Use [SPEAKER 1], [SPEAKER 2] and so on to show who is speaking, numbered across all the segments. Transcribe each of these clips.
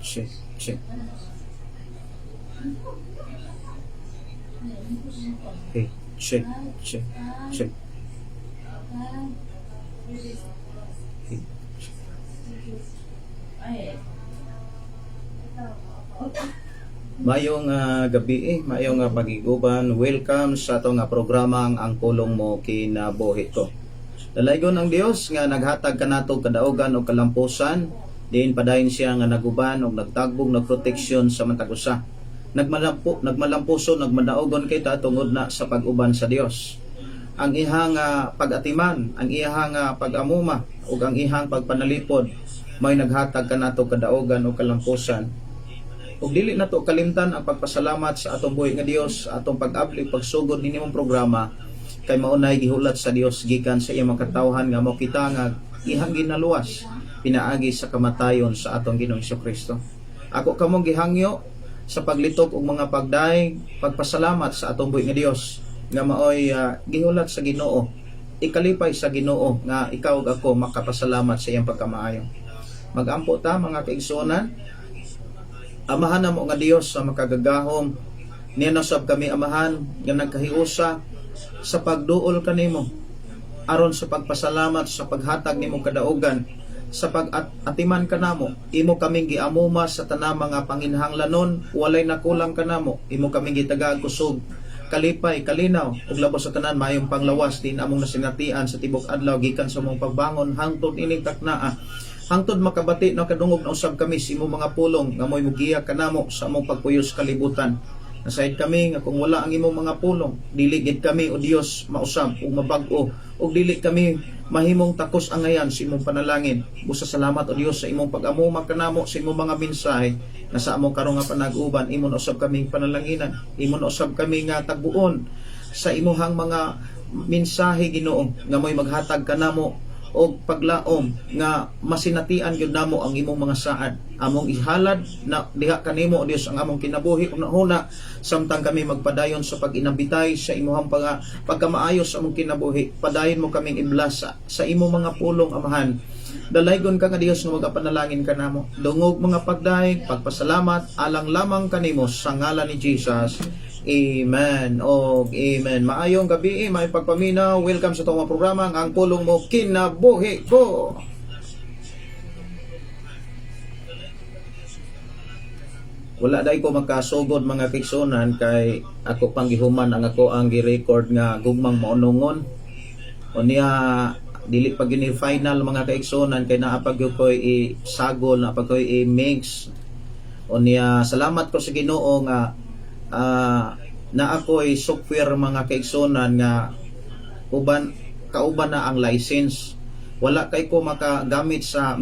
[SPEAKER 1] Check, check. Okay, check, check, check. Okay. Mayong gabi mayong pagiguban. Welcome sa atong programang ang pulong mo kinabuhi ko. Dalaygon ang Dios nga naghatag kanato kadaugan o kalampusan, diin padayon siya nga naguban og nagtagbog nagproteksyon sa matag usa. Nagmalampuso nagmadaogon kay ta tungod na sa pag-uban sa Dios. Ang ihang pag-atiman, ang ihang pag-amuma ug ang ihang pagpanalipod may naghatag kanato kadaugan o kalampusan. Ug dili nato kalimtan ang pagpasalamat sa atong buhi nga Dios, atong pag-abli pagsugod ninimong programa kay maunay gihulat sa Dios gikan sa iyang katawhan nga mao kita nga ihang ginaluwas pinaagi sa kamatayon sa atong Ginoong Hesukristo. Ako kamong gihangyo sa paglitok og mga pagdaig pagpasalamat sa atong buhi nga Dios nga maoy gihulat sa Ginoo, ikalipay sa Ginoo nga ikaw ug ako makapasalamat sa iyang pagkamaayo. Magampo ta mga kaigsuonan, amahan na mo nga Dios sa makagagahom niya nasab kami amahan nga nagkahiusa sa pagduol kanimo aron sa pagpasalamat sa paghatag nimo kadaugan sa pag-atiman kanamo. Imo kaming giamuma sa tanang mga panginhanglanon, walay nakulang kanamo. Imo kaming gitagag kusog kalipay kalinaw ug labos sa tanan mayong panglawas din among nasinatian sa tibok adlaw gikan sa mong pagbangon hangtod ining taknaa. Hangtod makabati na kadungog na usab kami sa imong mga pulong nga moy mugiya kanamo sa among pagpuyos kalibutan. Nasayad kami nga kung wala ang imong mga pulong, dili gid kami o Dios mausab ug mabag-o ug dili kami mahimong takos angayan sa imong panalangin. Busa salamat o Dios sa imong pag-amuma kanamo sa imong mga mensahe na sa among karon nga panag-uban imo na usab kaming panalanginan, imo na usab kami nga tagbuon sa imong mga mensahe Ginoo nga moy maghatag kanamo og paglaom nga masinatian gyud namo ang imong mga saad. Among ihalad na diha kanimo o Dios ang among kinabuhi una samtang kami magpadayon sa pag-inabitay sa imong pagkamaayos sa among kinabuhi. Padayon mo kaming iblasa sa imong mga pulong amahan. Dalaygon ka nga Dios nga magapanalangin kanamo. Dungog mga pagdaig, pagpasalamat alang lamang kanimo sa ngalan ni Jesus. Amen o amen. Maayong gabi, may pagpaminaw. Welcome sa itong programa ang pulong mo kinabuhi ko. Wala dai ko makasugod mga kaigsuonan kay ako pang gihuman ang ako ang gi-record nga gugmang maunungon. O niya dili pa gini final mga kaigsuonan kay naapag ko i-sagol, naapag ko i-mix. O niya salamat ko sa Ginoo nga na ako'y software mga kaigsuonan nga kauban na ang license. Wala kay ko makagamit sa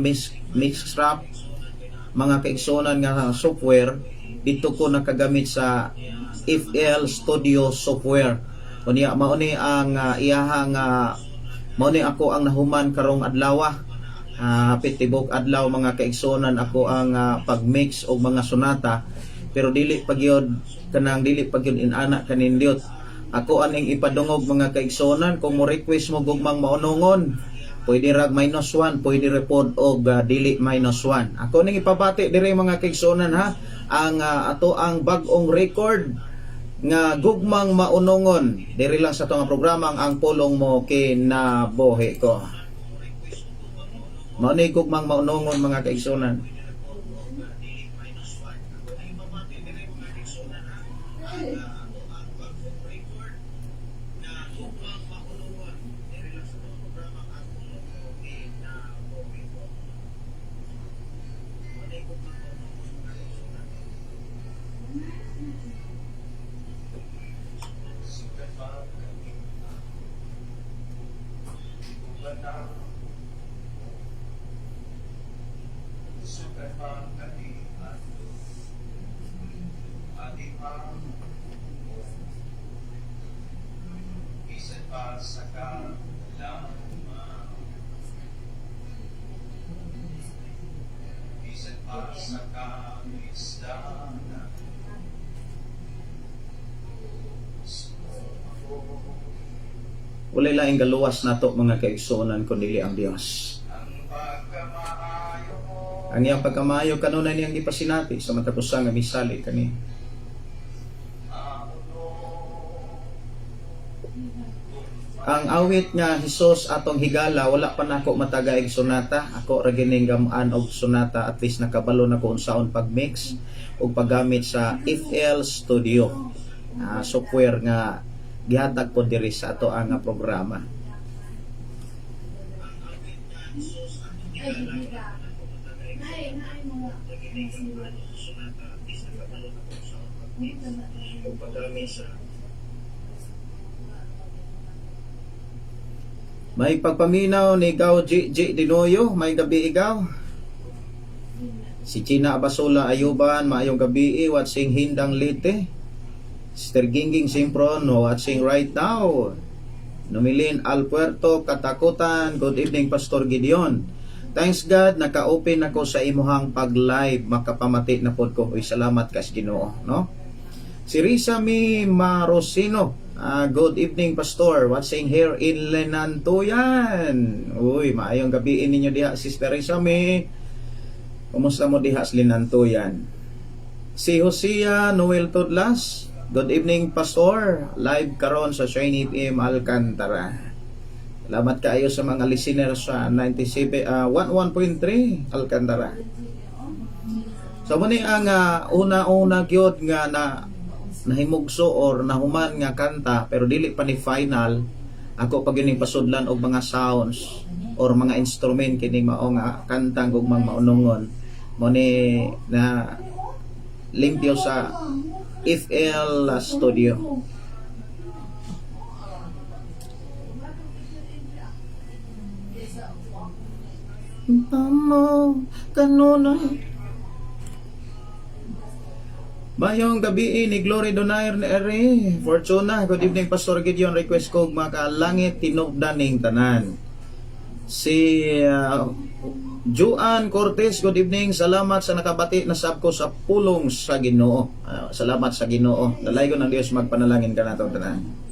[SPEAKER 1] Mixcraft mga kaigsuonan nga software. Dito ko nakagamit sa FL Studio software. Unya mao ni ang iyahang mao ni ako ang nahuman karong adlaw. Hapit tibok adlaw mga kaigsuonan ako ang pagmix og mga sonata, pero dili pagyod inana kanindiot. Ako aning ipadungog mga kaigsuonan kung mo request mo gugmang maunungon pwede rag -1, pwede repod og dili -1. Ako ning ipabati dire mga kaigsunan ha, ang ato ang bag-ong record nga gugmang maunongon diri lang sa tong programa ang pulong mo kinabuhi ko. Mao ni gugmang maunongon mga kaigsunan. Walay laing galuwas nato mga kaigsunan kundi ang Dios. Ang iyang pagkamayo kanunay niyang gipasinati sa matapusang nga misali kani. Ang awit nga Hesus atong higala wala pa nako matagaig sonata. Ako ra gining gamaan og sonata, at least nakabalo na ko unsaon pagmix ug paggamit sa FL Studio. Software nga gihatag po diri sa ato ang programa. May pagpaminaw ni Gaw G. Dinoyo, may gabi igaw. Si China Abasola Ayuban, maayong gabi, watching Hindang Lite. Sister Gingging Simpron, watching right now. Numilin Alpuerto, Katakutan, good evening Pastor Gideon. Thanks God, naka-open ako sa imuhang pag-live, makapamati na pod ko. Uy, salamat kas Ginoo, no? Si Risa Mi Marosino, good evening Pastor, watching here in Lenantuyan. Uy, maayong gabi ninyo diha, Sister Risa Mi. Kumusta mo diha sa Lenantuyan? Si Hosea Noel Tudlas, good evening Pastor, live karon sa Shiny FM Alcantara. Salamat kaayo sa mga listeners sa 11.3 Alcantara. So muni ang una-una gyud nga nahimugso or nahuman nga kanta pero dili pa ni final. Ako pag gining pasudlan og mga sounds or mga instrument kini mao nga kantang gugmang maunongon mo ni na limpyo sa FL Studio. Tamo kanunay. Mayong gabi ni Glory Donaire ni Ere Fortuna. Good evening Pastor Gideon, request ko makalangit tinubdan ning tanan. Si Juan Cortez, good evening. Salamat sa nakabati na sabko sa pulong sa Ginoo. Salamat sa Ginoo. Dalay ko ng Dios magpanalangin ka nato tanan.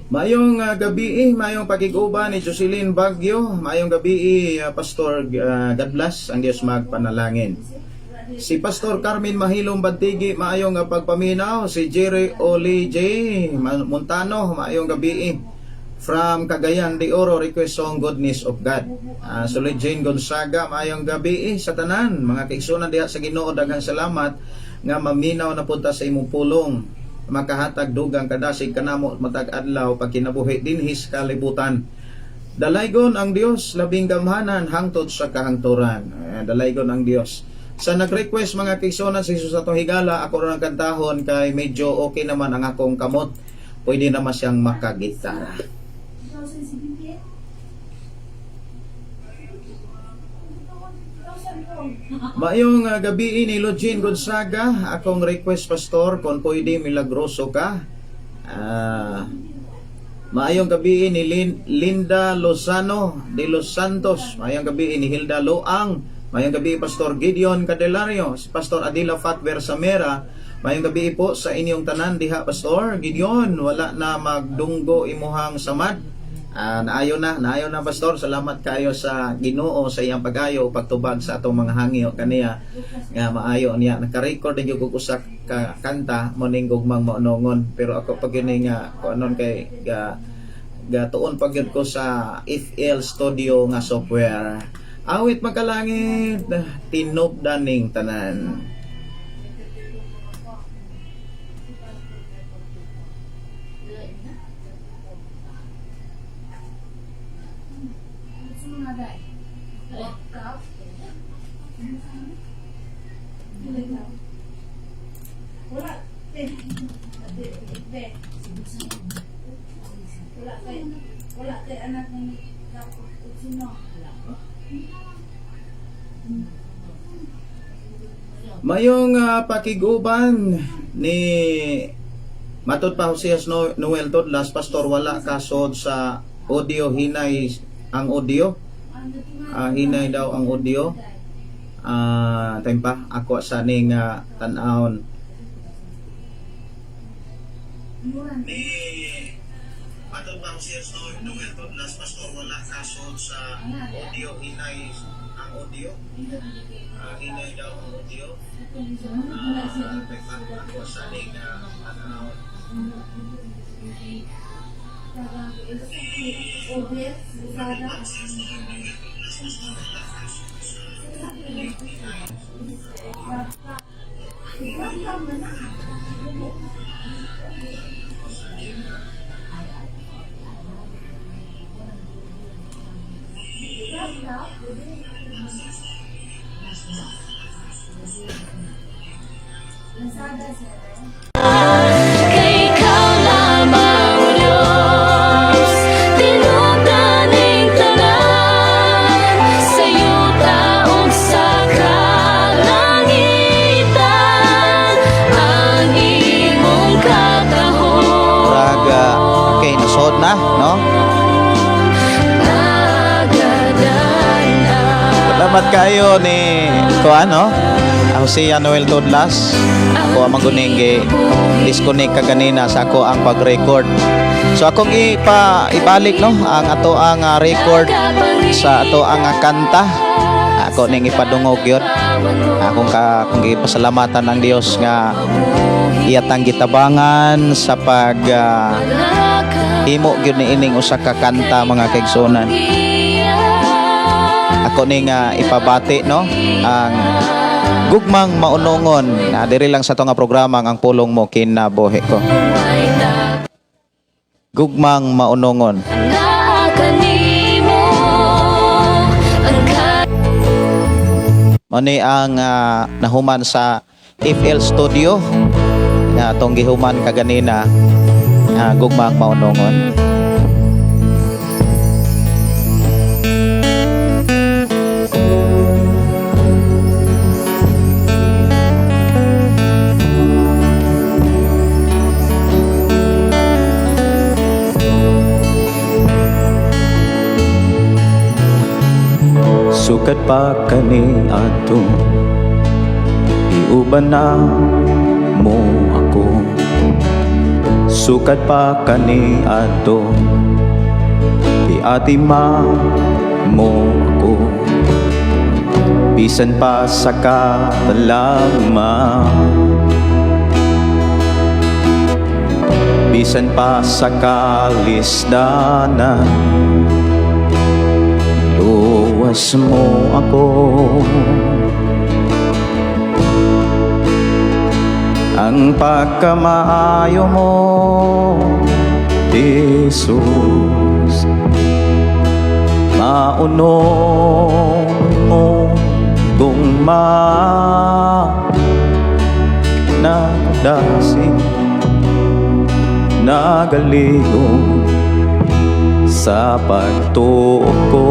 [SPEAKER 1] Mayong gabi, mayong pagiguba ni Jocelyn Bagyo. Mayong gabi, Pastor, God bless. Ang Diyos magpanalangin. Si Pastor Carmen Mahilong Bantigi, maayong pagpaminaw. Si Jerry Oli J. Montano, maayong gabi. From Cagayan de Oro, request song Goodness of God. Solid Jane Gonzaga, maayong gabi sa tanan. Mga kaigsunan diha sa Ginoo, daghang salamat nga maminaw na punta sa imong pulong. Makahatag dugang kadasig kanamo matag adlaw pagkinabuhi dinhis kalibutan. Dalaygon ang Dios, labing gamhanan hangtod sa kahangturan. Dalaygon ang Dios. Sa nag-request mga kaigsunan sa Jesus atong higala, ako ron ang kantahon kay medyo okay naman ang akong kamot. Pwede naman siyang makagitara. Maayong gabi ni Login Gonzaga. Akong request, Pastor, kung pwede milagroso ka. Maayong gabi ni Linda Lozano de Los Santos. Maayong gabi ni Hilda Loang. Maayong gabi Pastor Gideon Candelario. Si Pastor Adila Fatver Samera. Maayong gabi po sa inyong tanan diha, Pastor Gideon. Wala na magdunggo imuhang samad. Naayo na Pastor. Salamat kayo sa Ginoo sa iyang pag-ayo pagtubag sa atong mga hangyo kaniya nga maayo niya. Naka-record din yung usa ka kanta mo ning gugmang maunongon, pero ako pag yun nga kuanon kay gatuon pag yun ko sa FL Studio nga software. Awit magkalangit tinubdaning tanan.
[SPEAKER 2] Wala kay anak ni sino.
[SPEAKER 1] Mayong pakiguban ni matud pa Jose Noel Todlas, Pastor, wala kasod sa audio, hinay ang audio. Hinay daw ang audio. Time pa ako sa ning tan-aon ni matud pa Jose Noel Todlas, Pastor, wala kasod sa audio, hinay ang audio. Hinay daw ang audio. Time pa ako sa ning tan-aon
[SPEAKER 3] Kay ikaw lamang o Diyos, tinubdaning tanan, sa'yo taog sa kalangitan, ang imong katahon.
[SPEAKER 1] Raga, okay, nasod na, no? Salamat kayo ni kuan, no? Jose Noel Todlas. Ako ang maguning disconnect ka ganina sa ako ang pag-record. So akong ibalik, no, ang ato ang record sa ato ang kanta. Ako ning ipadungog yun. Akong ipasalamatan ang Dios nga iyatang gitabangan sa pag himo gyud ni ining usa ka kanta, mga kaigsunan. Ako ning ipabati, no, ang gugmang maunongon na diri lang sa to nga programa ang pulong mo kinabuhi ko. Gugmang maunongon. Mani ang nahuman sa FL Studio na atong gihuman kaganina, gugmang maunongon.
[SPEAKER 4] Sukat pa kani ato, iuban na mo ako. Sukat pa kani ato, iatima mo ako. Bisan pa sa katalagma, bisan pa sa kalisdanan, luwas mo ako. Ang pagkamaayo mo, Jesus, maunong mo gugma, nagdasig, nagaligo sa pagtuo ko.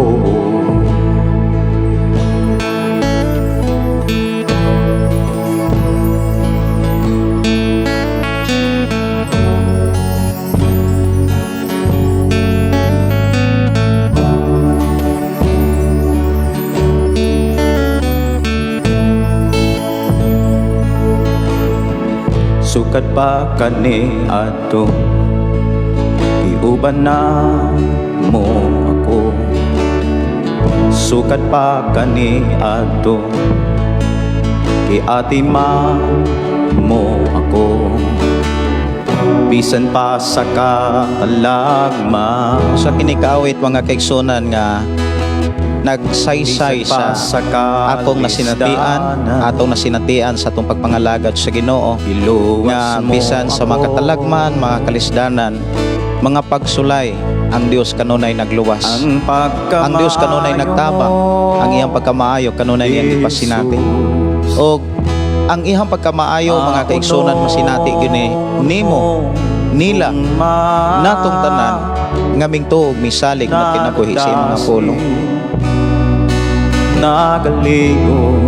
[SPEAKER 4] sukat pa kani ato iuban na mo ako, sukat pa kani ato iatima mo ako, bisan pa sa katalagma.
[SPEAKER 1] Sa kinikawit mga kaigsunan nga nagsaysay sa atong nasinatian, sa atong pagpangalagad sa Ginoo, nga bisan sa mga katalagman, mga kalisdanan, mga pagsulay, ang Dios kanunay nagluwas. Ang Dios kanunay nagtabang, ang iyang pagkamaayo kanunay niyang gipasinati. O ang iyang pagkamaayo mga kaigsunan masinati gini nimo nila natong tanan ngaming tuog misalig na kinabuhi sa imong mga pulong.
[SPEAKER 4] Nagaligo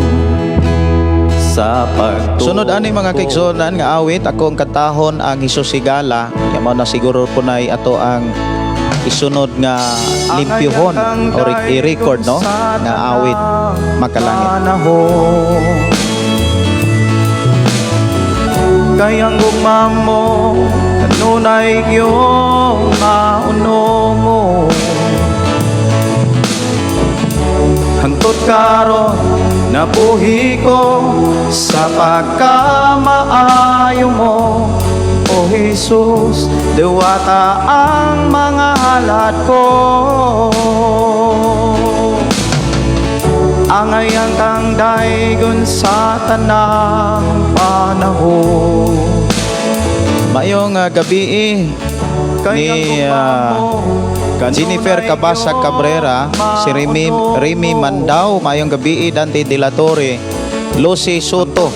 [SPEAKER 4] sa pagtuo.
[SPEAKER 1] Sunod ani mga kaigsunan nga awit akong katahon ang Hesus Sigala, kaya mo na siguro po na ato ang isunod nga limpyuhon o i-record no nga awit makalangit.
[SPEAKER 4] Kayang gugma mo kanunay iyong maunong mo, hangtod karon nabuhi ko sa pagkamaayo mo, O Jesus, diwata ang mga halad ko. Angayang kang daygon sa tanang panahon.
[SPEAKER 1] Mayong gabi ni Jennifer Cabasa Cabrera, si Remy Mandao, mayong gabi Dante De La Torre, Lucy Soto,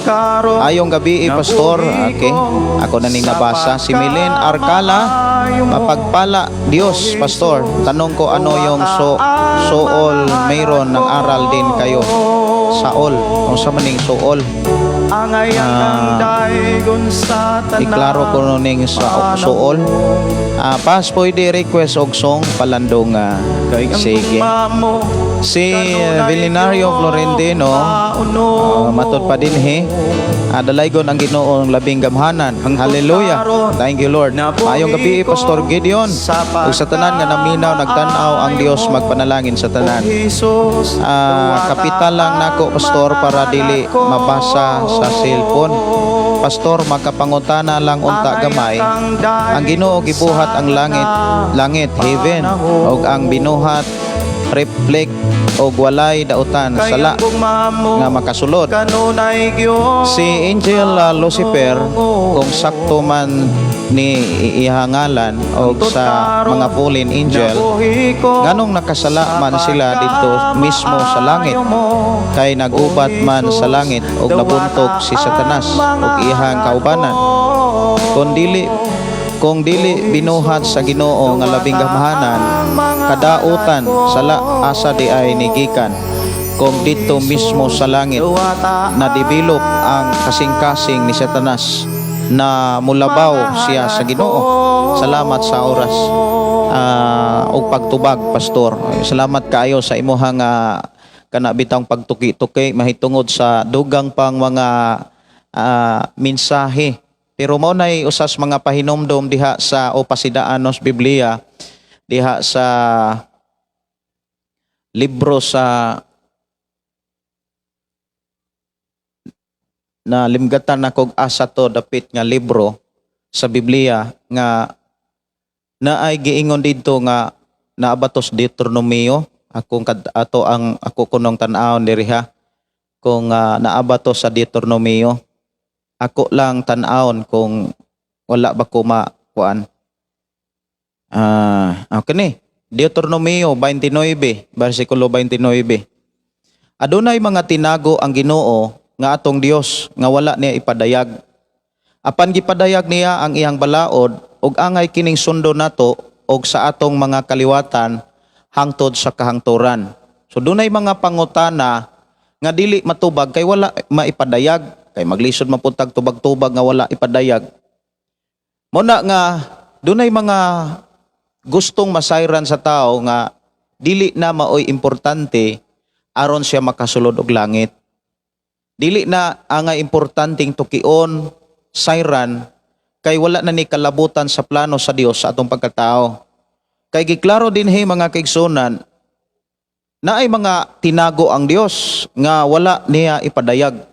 [SPEAKER 1] ayong gabi Pastor, okay, ako na ning nabasa. Si Milen Arcala, mapagpala Dios Pastor, tanong ko ano yung sool mayroon ng aral din kayo saol, kung sa maning sool, iklaro ko nuning sa sool. Pas pwede request og song palandong sige. Si Vilinario Florentino, matod pa din dalaygon ang Ginoong labing gamhanan. Hallelujah. Thank you Lord. Mayong gabi Pastor Gideon, ug sa tanan nga naminaw nagtan-aw ang Dios magpanalangin sa tanan. Kapital lang nako Pastor para dili mabasa sa cellphone. Pastor, makapangutana lang unta gamay. Ang Ginoo gibuhat ang langit, heaven, ug ang binuhat reflect og walay dautan sala nga makasulod. Si Angel Lucifer, kung sakto man ni ihangalan og sa mga fallen angel, nganong nakasala man sila dito mismo sa langit, kay nagubat man sa langit og nabuntog si Satanas og iyang kaubanan. Kung dili binuhat sa Ginoo nga labing gamhanan, kadautan sala asa di ay nigikan. Kung dito mismo sa langit na-develop ang kasing-kasing ni Satanas na mulabaw siya sa Ginoo. Salamat sa oras og pagtubag Pastor. Salamat kaayo sa imuhang kanabitang pagtuki-tuki mahitungod sa dugang pang mga mensahe. Pero mao nay usas mga pahinomdom diha sa Opasidaanos Biblia, diha sa libro sa na limgatan na kog asa to dapit nga libro sa Biblia nga naay giingon didto nga naabatos Deuteronomio. Ako kunong tan-awon diri kung naabatos sa Deuteronomio. Ako lang tan-awon kung wala ba ko makuan. Okay ni. Deuteronomio 29, versikulo 29. Adunay mga tinago ang Ginoo nga atong Dios nga wala niya ipadayag. Apan gipadayag niya ang iyang balaod ug angay kining sundo nato og sa atong mga kaliwatan hangtod sa kahangturan. So dunay mga pangutana nga dili matubag kay wala maipadayag. Kay maglisod mapuntag tubag-tubag nga wala ipadayag. Muna nga dunay mga gustong masayran sa tao nga dili na maoy importante aron siya makasulod og langit. Dili na angay importanteng tukion sayran kay wala na ni kalabutan sa plano sa Dios sa atong pagkatao. Kay giklaro din mga kaigsunan na ay mga tinago ang Dios nga wala niya ipadayag.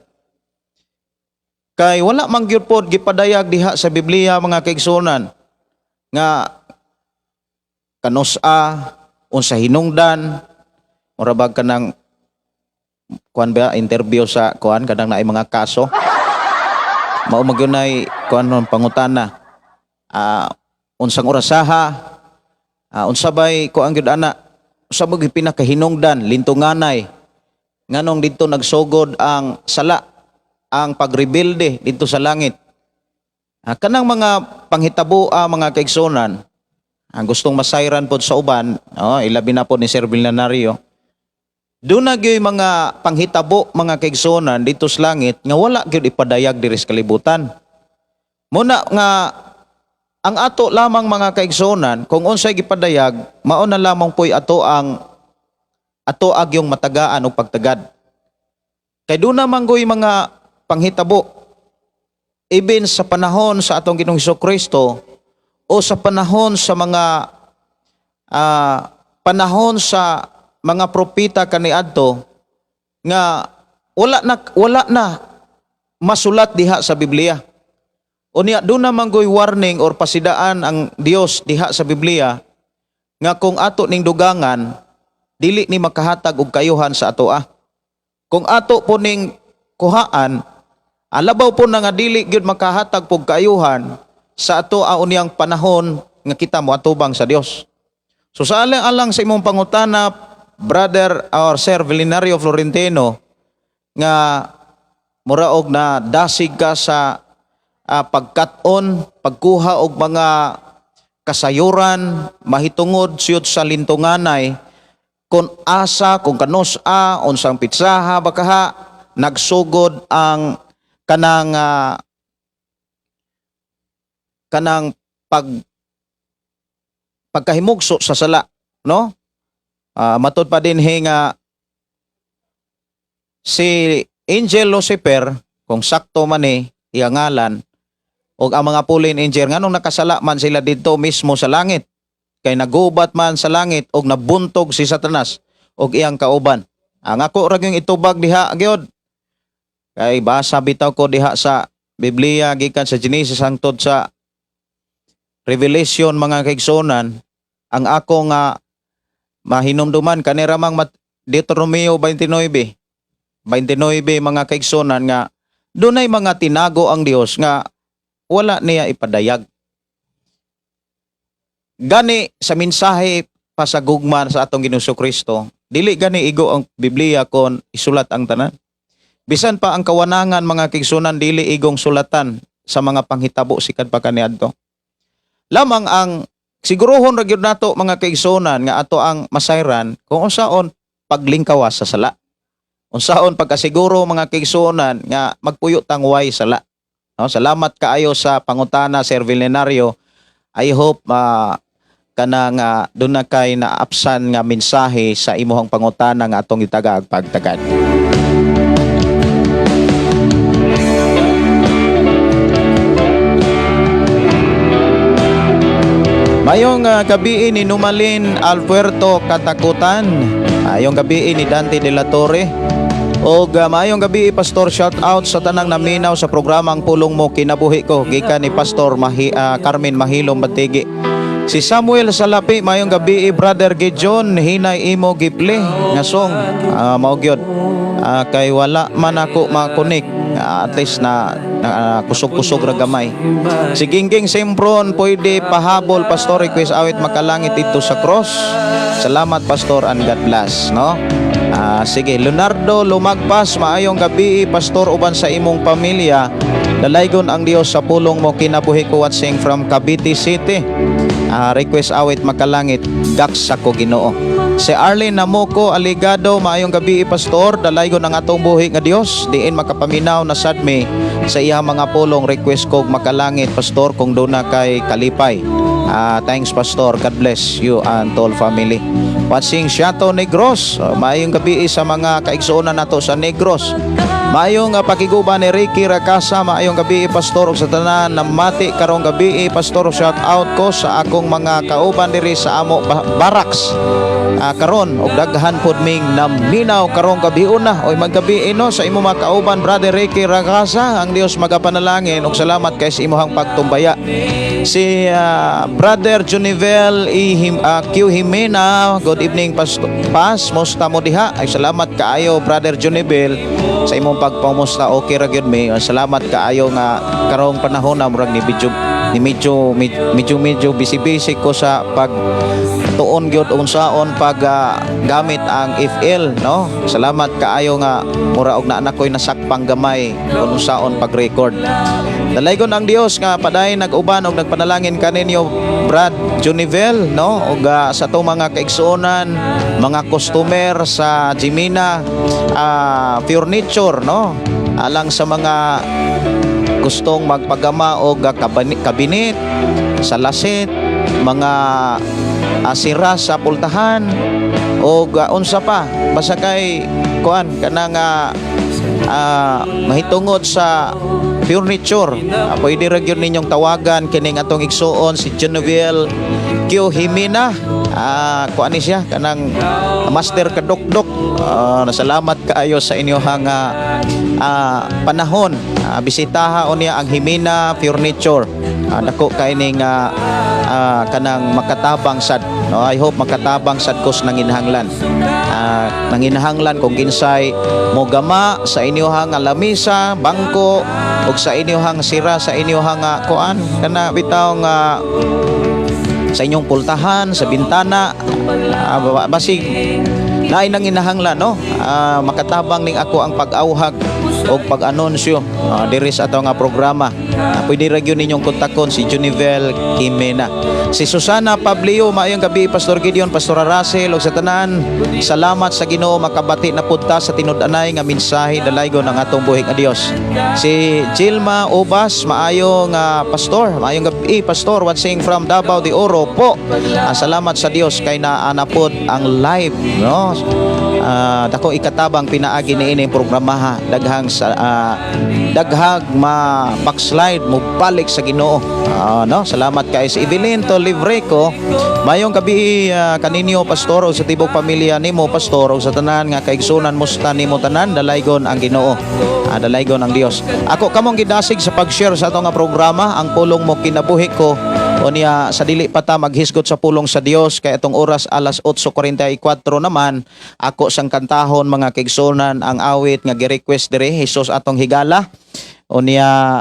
[SPEAKER 1] Kay wala man gyud pod gipadayag diha sa Biblia mga kaigsunan nga kanos-a unsa hinungdan murabag kanang kuan ba interview sa kuan kadang naay mga kaso mao magyunay kuan non pangutana unsang orasaha unsa bay kuan gyud ana unsa ba gyud pinakahinungdan lintunganay nganong didto nagsugod ang sala ang pagrebelde dito sa langit. Kanang mga panghitabo mga kaigsunan, ang gustong masayran pod sa uban, ilabi na po ni Sir Vilanario, doon na gyud mga panghitabo mga kaigsunan dito sa langit nga wala gyud ipadayag diri sa kalibutan. Muna nga ang ato lamang mga kaigsunan kung unsay gipadayag mao na lamang poy ato yung matagaan o pagtagad. Kay doon na manggoy mga panghitabo even sa panahon sa atong Ginoong Hesukristo o sa panahon sa mga propeta kaniadto nga wala na masulat diha sa Biblia. Unya doon na manggoy warning or pasidaan ang Dios diha sa Biblia nga kung ato ning dugangan dili ni makahatag og kayuhan sa atoa. Kung ato po ning kuhaan alabaw po na nga dili gyud makahatag pog kaayuhan sa ato unyang panahon nga kita mo atubang sa Dios. So sa alang sa imong pangutana brother or Sir Vilanario Florentino nga muraog na dasig ka sa pagkat-on, pagkuha og mga kasayuran mahitungod siyot sa lintunganay kung asa, kung kanos-a, unsang pitsaha bakaha nagsugod ang kanang pagkahimugso sa sala, no? Matod pa din nga si Angel Lucifer kung sakto man iyang ngalan og ang mga pulin angel nganong nakasala man sila didto mismo sa langit kay nagubat man sa langit og nabuntog si Satanas og iyang kauban. Ang ako ra gyung itubag diha gyud kay basa bitaw ko diha sa Biblia gikan sa Genesis hangtod sa Revelation mga kaigsunan ang ako nga mahinumduman kaniramang Deuteronomio 29 mga kaigsunan nga dunay mga tinago ang Dios nga wala niya ipadayag. Gani sa mensahe pasagugma sa atong Ginoong Kristo, dili gani igo ang Biblia kon isulat ang tanan. Bisan pa ang kawanangan mga kaigsunan dili igong sulatan sa mga panghitabo sikad pa kaniadto. Lamang ang sigurohon ra gyud nato mga kaigsunan nga ato ang masayran kung unsaon paglingkawas sa sala. Unsaon pagkasiguro mga kaigsunan nga magpuyo tang way sala. No, salamat kaayo sa pangutana Sir Vilanario. I hope kanang doon na kay naapsan nga mensahe sa imuhang pangutana nga atong itagag pagtagad. Mayong gabi ni Numalin Alpuerto Katakutan. Mayong gabi ni Dante de la Torre. O mayong gabi Pastor, shout out sa tanang naminaw sa programang Pulong Mo Kinabuhi Ko gikan ni Pastor Carmen Mahilom Batigi. Si Samuel Salapi, mayong gabi Brother Gideon hinay imo giple nga song mao gyud kay wala man ako makonik at least na kusog-kusog ra gamay. Si Gingging Simpron pwede pahabol Pastor request awit makalangit dito sa cross. Salamat Pastor and God bless, no? Sige, Leonardo Lumagpas, maayong gabi Pastor uban sa imong pamilya. Dalaygon ang Dios sa pulong mo kinabuhi ko watching from Cavite City. Request awit makalangit gaks ako Ginoo. Si Arlene Namoko Aligado, maayong gabi Pastor, dalaygon ang atong buhi nga Dios diin makapaminaw na sadme sa iya mga pulong. Request kog makalangit Pastor kung doon na kay kalipay. Thanks Pastor, God bless you and all family. Watching Shato Negros, maayong gabi sa mga kaigsuonan nato sa Negros. Maayong pakiguban ni Ricky Racasa, maayong gabi pastor ug sa tanan namati karong gabi pastor, shout out ko sa akong mga kauban diri sa amo barracks. Karon og daghan pod ming naminaw karong gabi una oy maggabi no sa imo mga kauban brother Ricky Racasa. Ang Dios magapanalangin ug salamat kay sa imong pagtumbaya. Si brother Junivel Q Jimena, good evening pastor musta mo diha. Ay salamat kaayo brother Junivel sa imong pagpamusta, okay ra gyud mi. Salamat kaayo nga karong panahon na murag ni medyo busy ko sa pag tuon gyud unsaon pag gamit ang FL no. Salamat kaayo nga mura og naa koy nasakpang gamay kung unsaon pag record. Dalaygon ang Dios nga paday nag-uban og nagpanalangin kaninyo Brad Junivel no og sa to mga kaigsuonan, mga customer sa Jimena furniture no, alang sa mga gustong magpagama og kabinet sa lasit, mga sira sa pultahan o unsa pa basta kay kuan kanang mahitungod sa furniture. Pwede ra gyud ninyong tawagan kining atong igsuon si Genevieve Q Jimena. Kuan ni siya kanang master kadukdok. Nasalamat kaayo sa inyohang panahon. Bisitaha unya ang Jimena Furniture. Dako kay ning kanang makatabang sad no. I hope makatabang sad kos nanginhanglan. Nanginhanglan kung ginsay mo gama sa inyohang lamisa, bangko ug sa inyohang sira sa inyohang kuan kana bitaw nga sa inyong pultahan, sa bintana, basig naay nang inahanglan no. Makatabang ning ako ang pag-awhag o pag-anunsyo diri sa ato nga programa. Pwede ra gyud ninyong kontakon si Junivel Jimena. Si Susana Pablio, maayong gabi Pastor Gideon, Pastor Russell ug sa tanan. Salamat sa Ginoo makabati na pudta sa tinud-anay nga mensahe dalaygon ang atong buhig nga Dios. Si Jilma Obas, maayong pastor, maayong gabi Pastor, watching from Davao de Oro po. Salamat sa Dios kay naanapod ang live no. Dako ikatabang pinaagi niini programaha daghang sa daghag backslide mo balik sa Ginoo no. Salamat kay si Evelyn to Livreco, mayong gabi kaninyo pastor o sa tibok pamilya nimo pastor o sa tanan nga kaigsunan musta nimo tanan dalaygon ang Ginoo, dalaygon ang Dios. Ako kamong gidasig sa pag-share sa ato nga programa ang pulong mo kinabuhi ko unya sa dili pa ta maghisgot sa pulong sa Dios kay atong oras alas 8:44 naman ako sang kantahon mga kaigsunan ang awit nga gi-request diri Hesus atong higala unya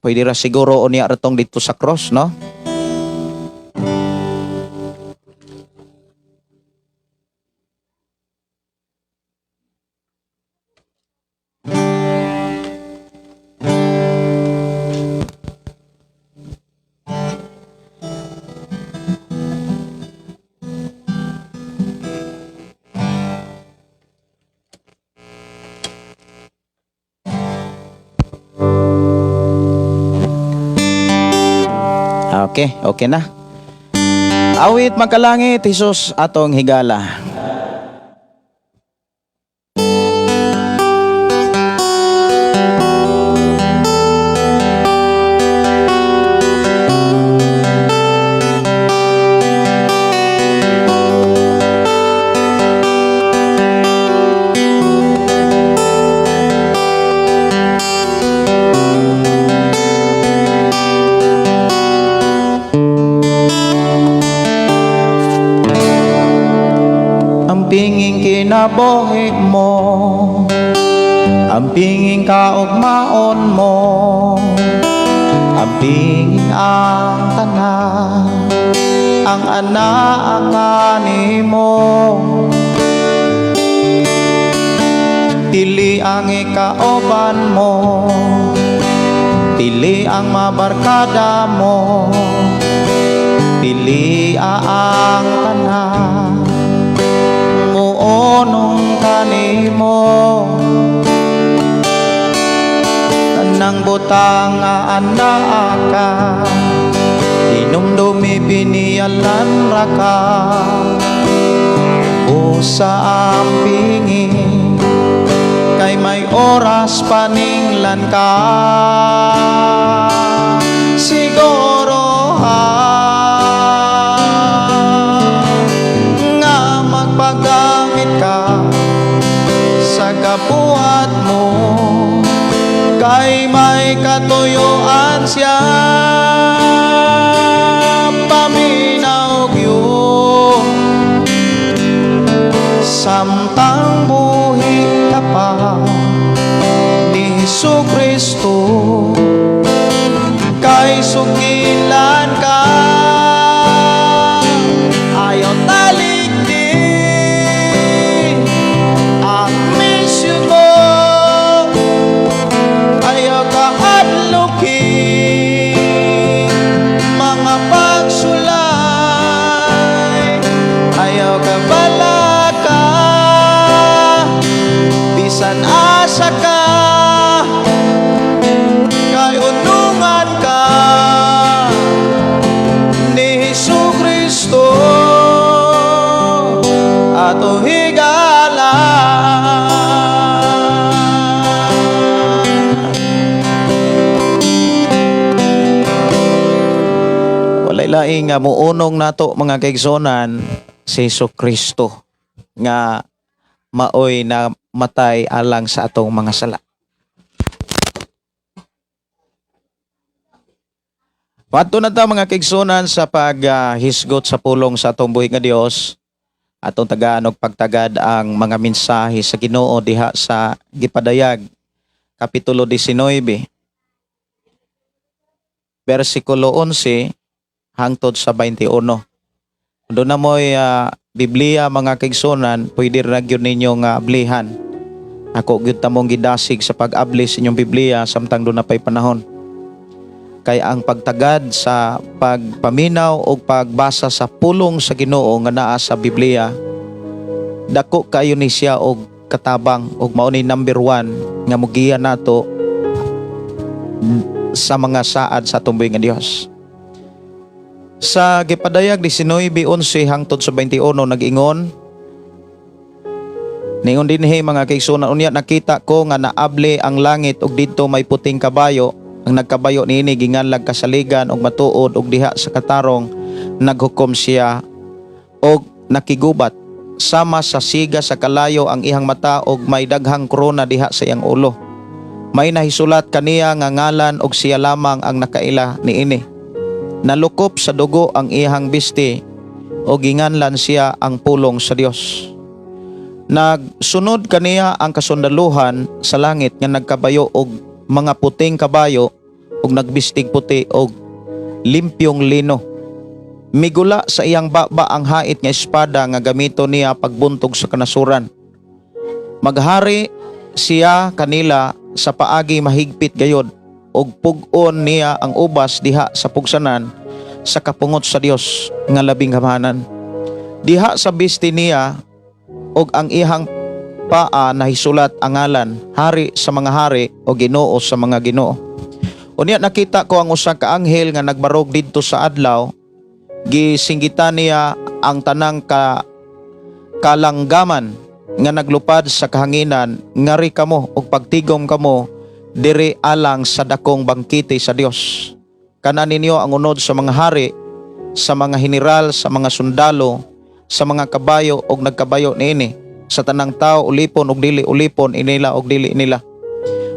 [SPEAKER 1] pwede ra siguro unya ratong dito sa cross no. Okay na. Awit magkalangit, Hesus atong higala. Pinging kinabuhi mo, ang pinging kaugmaon mo, ang pinging ang tanan, ang anaangani mo. Dili ang ikauban mo, dili ang mabarkada mo, dili ang tanan muonong kanimo. Tanang butang anaa ka, hinumdumi biniyalan raka, usa ang pingin kay
[SPEAKER 4] kay may oras paninglan ka siguro nga magpagamit ka sa kabuhat mo kay may katuyuan siya paminaw yun samtang buhi ka pa ni Jesucristo kay sugilan ka ayaw talikdi ang misyon mo ayaw kahadlukin mga pagsulay ayaw kabalaka bisan asa ka kay unungan ka ni Jesucristo ato higala walay laing nga muunong nato mga kaigsonan si Jesucristo nga maoy na matay alang sa atong mga sala. Pato na ta mga kaigsonan sa paghisgot sa pulong sa atong buhi nga Dios. Atong tagaan og pagtagad ang mga mensahe sa Ginoo diha sa Gipadayag kapitulo 19 versikulo 11 hangtod sa 21. Doon na mo'y Biblia mga kaigsonan, pwede ra gyud ninyo nga ablihan. Ako gyud tamong gidasig sa pag-abli sa inyong Biblia samtang doon na pay panahon. Kay ang pagtagad sa pagpaminaw o pagbasa sa pulong sa Ginoo nga naa sa Biblia, dako kayo ni siya og katabang og mao ni number 1 nga mugiya nato sa mga saad sa tumboy nga Dios. Sa Gipadayag 19:11 hangtod sa 21 nag-ingon, ningon dinhi mga kaigsonan unya nakita ko nga naabli ang langit ug didto may puting kabayo. Ang nagkabayo niini ginganlag kasaligan og matuod ug diha sa katarong naghukom siya og nakigubat sama sa siga sa kalayo ang ihang mata og may daghang korona diha sa iyang ulo. May nahisulat kaniya nga ngalan og siya lamang ang nakaila niini. Nalukop sa dugo ang ihang bisti o ginganlan siya ang pulong sa Dios. Nagsunod kaniya ang kasundaluhan sa langit nga nagkabayo og mga puting kabayo ug nagbistig puti og limpyong lino. Migula sa iyang baba ang hait nga espada nga gamito niya pagbuntog sa kanasuran. Maghari siya kanila sa paagi mahigpit gayod og pug-on niya ang ubas diha sa pugsanan sa kapungot sa Dios nga labing gamhanan. Diha sa bisti niya og ang ihang paa nahisulat ang ngalan, hari sa mga hari o Ginoo sa mga Ginoo. Unya nakita ko ang usa ka anghel nga nagbarog didto sa adlaw, gisinggitan niya ang tanang kalanggaman nga naglupad sa kahanginan, ngari kamo og pagtigom kamo diri alang sa dakong bangkite sa Dios. Kana ninyo ang unod sa mga hari, sa mga general, sa mga sundalo, sa mga kabayo og nagkabayo niini. Sa tanang tao ulipon og dili ulipon inila og dili nila.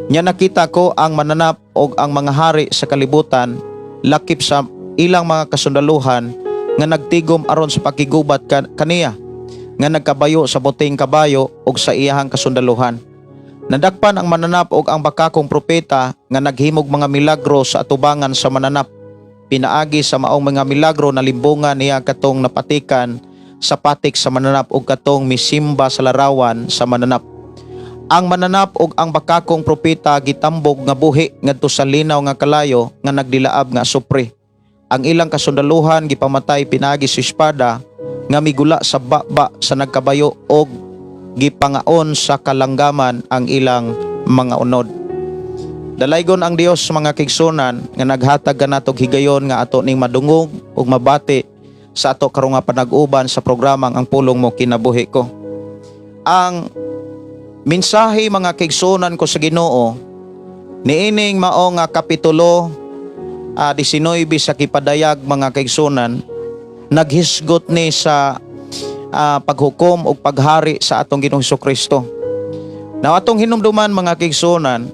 [SPEAKER 4] Nya nakita ko ang mananap og ang mga hari sa kalibutan lakip sa ilang mga kasundaluhan nga nagtigom aron sa pakigubat kaniya nga nagkabayo sa buting kabayo og sa iyahang kasundaluhan. Nadakpan ang mananap og ang bakakong propeta nga naghimog mga milagro sa atubangan sa mananap. Pinaagi sa maong mga milagro na limbungan niya katong napatikan sa patik sa mananap ug katong misimba sa larawan sa mananap. Ang mananap ug ang bakakong propeta gitambog nga buhi ngadto sa linaw nga kalayo nga nagdilaab nga supre. Ang ilang kasundaluhan gipamatay pinagi sa espada nga migula sa baba sa nagkabayo og gipangaon sa kalanggaman ang ilang mga unod. Dalaygon ang Dios sa mga kigsunan nga naghatag kanatog higayon nga ato ning madungog ug mabati sa ato karong nga panag-uban sa programang ang pulong mo kinabuhi ko. Ang mensahe mga kaigsunan ko sa Ginoo niining mao nga kapitulo 19 sa Kipadayag mga kaigsunan naghisgot ni sa paghukom o paghari sa atong Ginoong Hesukristo. Now atong hinumduman mga kaigsunan,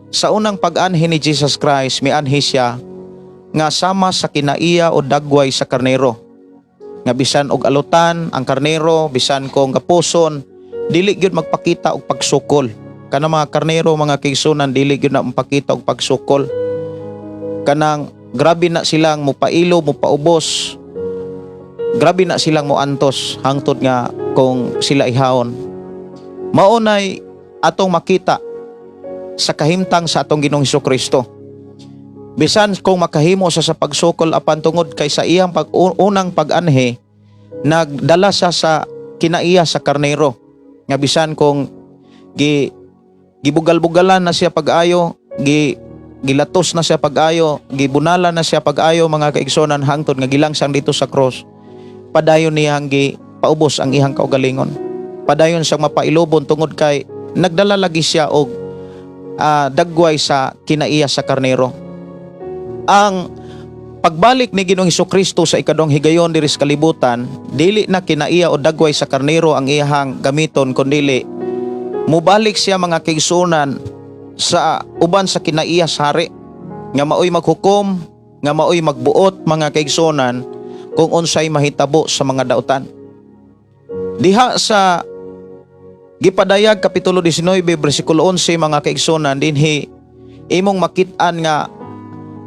[SPEAKER 4] sa unang pag-anhi ni Jesus Christ mianhi siya nga sama sa kinaiya o dagway sa karnero. Nga bisan og alutan ang karnero, bisan kung kapuson, dili gyud magpakita og pagsukol. Kanang mga karnero mga kaigsunan dili gyud na magpakita og pagsukol. Kanang grabe na silang mupailo, mupaubos. Grabe na silang muantos hangtod nga kung sila ihawon. Maunay atong makita sa kahimtang sa atong Ginoong Hesukristo. Bisan kung makahimo sa pagsukol apan tungod kay sa iyang unang pag-anhi, nagdala siya sa kinaiya sa karnero. Nga bisan kung gibugal-bugalan na siya pag-ayo, gilatos na siya pag-ayo, gibunala na siya pag-ayo mga kaigsonan hangtod nga gilangsang dito sa cross. Padayon niyang paubos ang ihang kaugalingon. Padayon siyang mapailobon tungod kay nagdala lagi siya og dagway sa kinaiya sa karnero. Ang pagbalik ni Ginoong Hesukristo sa ikadong higayon diri sa kalibutan, dili na kinaiya o dagway sa karnero ang iyang gamiton, kundi mubalik siya mga kaigsunan sa uban sa kinaiya sa hari nga maoy maghukom, nga maoy magbuot mga kaigsunan kung unsay mahitabo sa mga dautan. Diha sa Gipadayag kapitulo 19 bersikulo 11 mga kaigsunan dinhi imong makit-an nga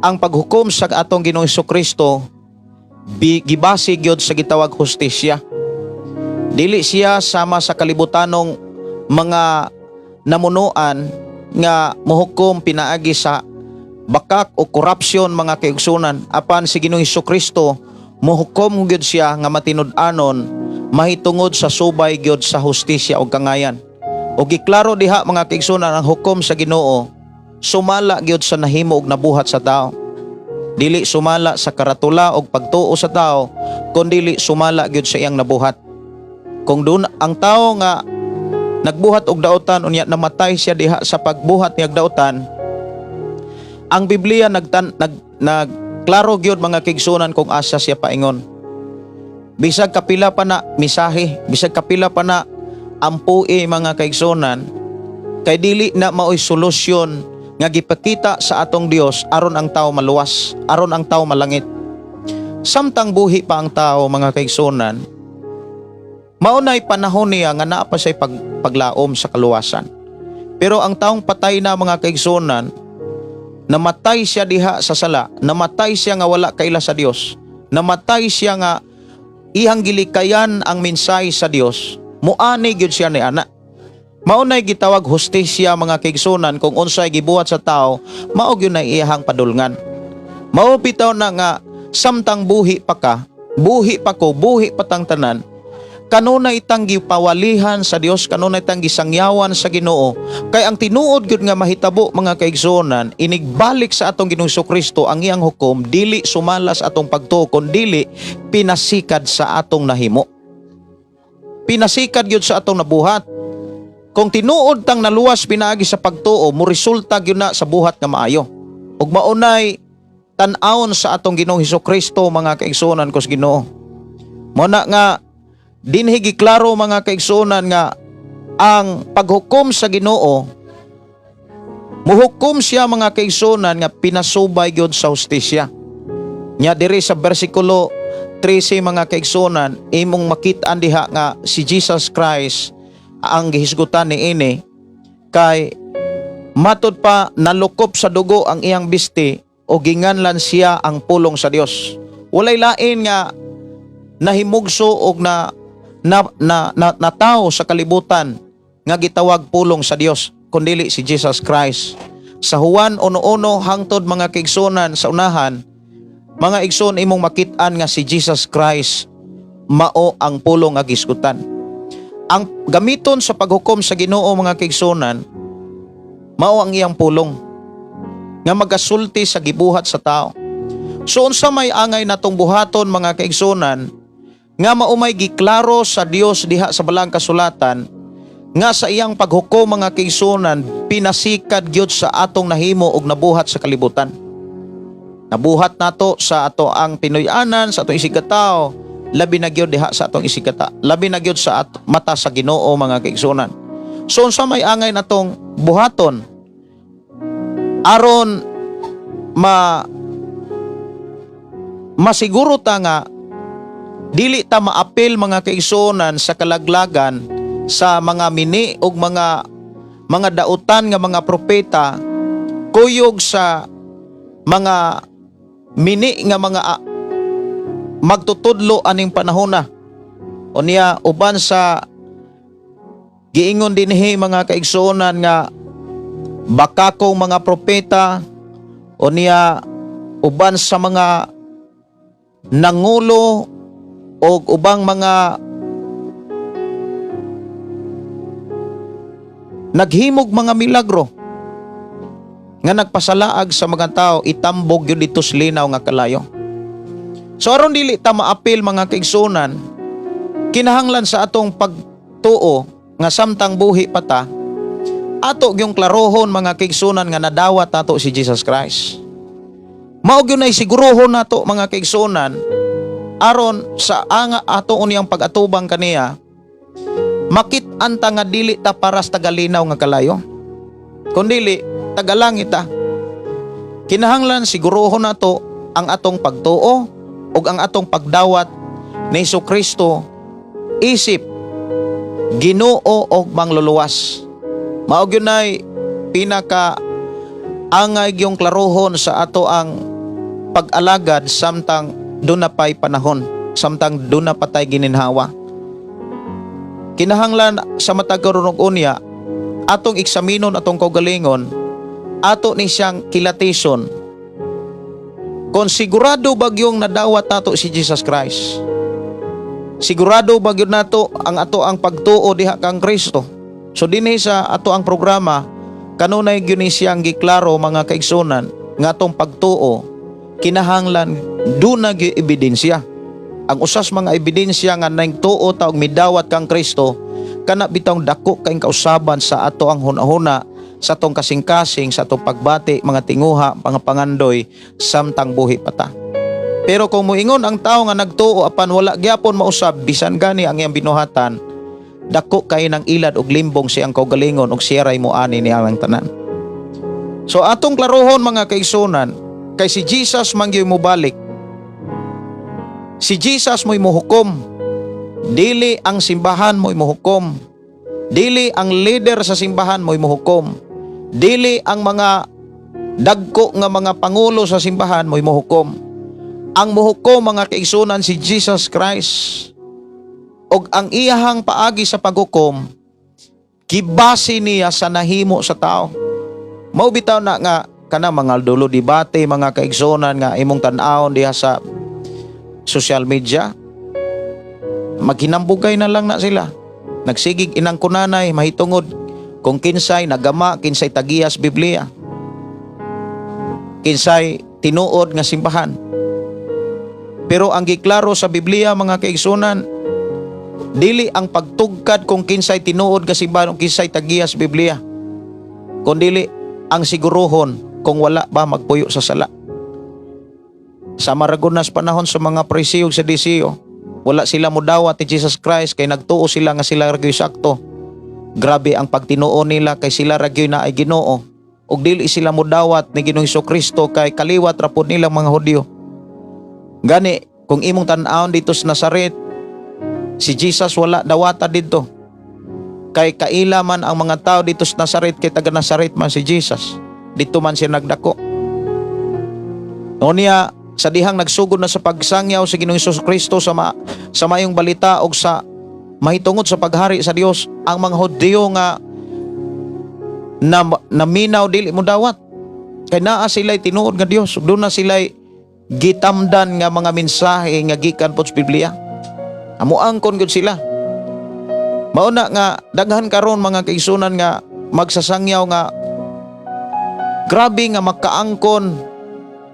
[SPEAKER 4] ang paghukom sa atong Ginoong Hesukristo gibase gyud sa gitawag hustisya. Dili siya sama sa kalibutanong mga namunuan nga mohukom pinaagi sa bakak o korupsyon mga kaigsunan, apan si Ginoong Hesukristo mohukom gyud siya nga matinud-anon mahitungod sa subay gyud sa hustisya ug kangayan. O giklaro diha mga kaigsunan ang hukom sa Ginoo sumala gyud sa nahimo ug nabuhat sa tao. Dili sumala sa karatula og pagtuo sa tao, kundi sumala gyud sa iyang nabuhat. Kung dun ang tao nga nagbuhat og dautan unya namatay siya diha sa pagbuhat niya og dautan, ang Biblia nagklaro gyud mga kaigsunan kung asa siya paingon. Bisag kapila pa na misahe, bisag kapila pa na ampui mga kaigsunan, kay dili na maoy solusyon nga gipakita sa atong Dios aron ang tao maluwas, aron ang tao malangit. Samtang buhi pa ang tao mga kaigsunan, maunay panahon niya nga naa pa siya paglaom sa kaluwasan. Pero ang taong patay na mga kaigsunan, namatay siya diha sa sala, namatay siya nga wala kaila sa Dios, namatay siya nga ihang gilikayan ang mensahe sa Dios, muani gyud siya ni ana. Maunay gitawag hustisya mga kaigsunan kung unsay gibuhat sa tao, mao gyud na iyang padulngan. Mao bitaw na nga samtang buhi pa ka, buhi pa ko, buhi patang tanan, kanunay tang gipawalihan sa Dios, kanunay tang gisangyawan sa Ginoo. Kay ang tinuod gyud nga mahitabo mga kaigsunan, inigbalik sa atong Ginoong Hesukristo ang iyang hukom, dili sumalas atong pagtuo kun dili pinasikad sa atong nahimo. Pinasikad gyud sa atong nabuhat. Kung tinuod tang naluwas pinaagi sa pagtuo, mo resulta gyud na sa buhat nga maayo. Ug maunay tan-awon sa atong Ginoong Hesukristo mga kaigsunan ko sa Ginoo. Mo na nga dinhi giklaro mga kaigsunan nga ang paghukom sa Ginoo, muhukom siya mga kaigsunan nga pinasubay gyud sa hustisya. Nya diri sa bersikulo 13 mga kaigsunan imong makit-an diha nga si Jesus Christ ang gihisgutan niini kay matud pa nalukop sa dugo ang iyang bisti o ginganlan siya ang pulong sa Dios. Walay lain nga nahimugso og na tao sa kalibutan nga gitawag pulong sa Dios kundi si Jesus Christ. Sa Juan 1:1 hangtod mga kaigsunan sa unahan, mga igsoon imong makit-an nga si Jesus Christ mao ang pulong nga gisgutan. Ang gamiton sa paghukom sa Ginoo mga kaigsunan mao ang iyang pulong nga magasulti sa gibuhat sa tao. So unsa may angay natong buhaton mga kaigsunan nga maumay giklaro sa Dios diha sa balang kasulatan nga sa iyang paghukom mga kaigsunan pinasikad gyud sa atong nahimo og nabuhat sa kalibutan. Nabuhat nato sa ato ang Pinoy-anan, sa atong isigkatao, labi na gyud diha sa atong isigkata, labi na gyud sa mata sa Ginoo mga kaigsunan. So unsa may angay natong buhaton aron masiguro ta nga dili ta maapil mga kaigsunan sa kalaglagan sa mga mini ug mga dautan nga mga propeta kuyog sa mga mini nga mga magtutudlo aning panahona. O niya uban sa giingon dinhi mga kaigsunan nga bakakong mga propeta, o niya uban sa mga nangulo o ubang mga naghimog mga milagro nga nagpasalaag sa mga tao, itambog yun dito sa linaw nga kalayo. So aron dili ta maapil mga kaigsunan, kinahanglan sa atong pagtuo nga samtang buhi pa ta, ato yung klarohon mga kaigsunan nga nadawat nato si Jesus Christ. Mao gyud nay sigurohon nato mga kaigsunan aron sa anga ato unyang pag-atubang kaniya, makit-an ta nga dili ta paras tagalinaw nga kalayo, kundili tagalangit ta. Kinahanglan sigurohon nato ang atong pagtuo ug ang atong pagdawat ni Jesucristo isip Ginoo og mangluluwas. Mao gyud nay pinaka angay yung klarohon sa ato ang pag-alagad samtang doon na pa'y panahon, samtang doon na patay gininhawa. Kinahanglan sa matag karon unya atong eksaminon atong kaugalingon, ato ni siyang kilatison kung sigurado bagyong nadawat nato si Jesus Christ. Sigurado bagyod nato ang ato ang pagtuo diha kang Kristo. So dinhi sa ato ang programa kanunay gyud ni siyang giklaro mga kaigsunan nga atong pagtuo kinahanglan duna gyud ebidensya. Ang usas mga ebidensya nga nagtuo ta og midawat kang Kristo kana bitong dako kaing kausaban sa ato ang hunahuna sa atong kasing-kasing sa atong pagbati mga tinguha mga pangandoy samtang buhi pa ta. Pero kung moingon ang tao nga nagtuo apan wala gyapon mausab bisan gani ang iyang binuhatan, dako kay ng ilad og limbong siyang kaugalingon og siya ray moani niya ang tanan. So atong klarohon mga kaigsunan, kay si Jesus man gyud mobalik. Si Jesus mo'y muhukom. Dili ang simbahan mo'y muhukom. Dili ang leader sa simbahan mo'y muhukom. Dili ang mga dagko nga mga pangulo sa simbahan mo'y muhukom. Ang muhukom mga kaigsunan si Jesus Christ. Og ang iyahang paagi sa paghukom gibase niya sa nahimo sa tao. Mao bitaw na nga kana mga dulo debate mga kaigsunan nga imong tan-awon diha sa social media. Maghinambugay na lang na sila. Nagsigig inang kunanay mahitungod kung kinsay nagama, kinsay tagiyas Biblia, kinsay tinuod nga simbahan. Pero ang giklaro sa Biblia mga kaigsunan, dili ang pagtugkad kung kinsay tinuod nga simbahan o kinsay tagiyas Biblia, kundi ang sigurohon kung wala ba magpuyo sa sala. Sa maragunas panahon sa mga Pariseo sa Saduseo, wala sila modawat ni Jesus Christ kay nagtuo sila nga sila ragyoy sakto. Grabe ang pagtinuo nila kay sila ragyoy na ay Ginoo, ug dili sila modawat ni Ginoong Jesucristo kay kaliwat ra pud nilang mga Hudyo. Gani kung imong tan-awon dito sa Nazaret, si Jesus wala dawata dito. Kay kaila man ang mga tao dito sa Nazaret kay taga Nazaret man si Jesus. Dito man siya nagdako. Unya sa dihang nagsugod na sa pagsangyaw sa Ginoong Jesucristo sa mayong balita og sa mahitungod sa paghari sa Dios, ang mga Hudyo nga naminaw dili mo dawat. Kay naa sila'y tinuod nga Dios, ug doon na sila'y gitamdan nga mga mensahe nga gikan po sa Biblia. Amuangkon gud sila. Mauna nga daghan karon mga kaigsunan nga magsasangyaw nga grabe nga makaangkon,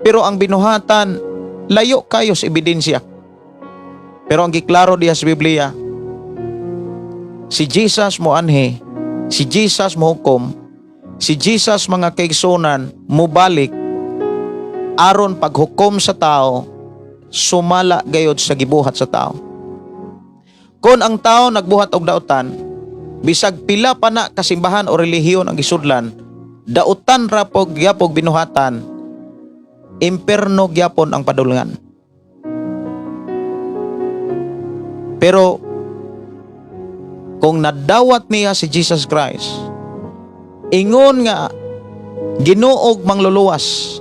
[SPEAKER 4] pero ang binuhatan layo kayo sa ebidensya. Pero ang giklaro diha sa Biblia, si Jesus mo anhi si Jesus mohukom, si Jesus mga kaigsunan mubalik aron paghukom sa tao, sumala gayod sa gibuhat sa tao. Kung ang tao nagbuhat og dautan, bisag pila pa na kasimbahan o relihiyon ang gisudlan, dautan ra pog gyapon binuhatan, imperno gyapon ang padulngan. Pero kung nadawat niya si Jesus Christ, ingon nga Ginoo og mangluluwas,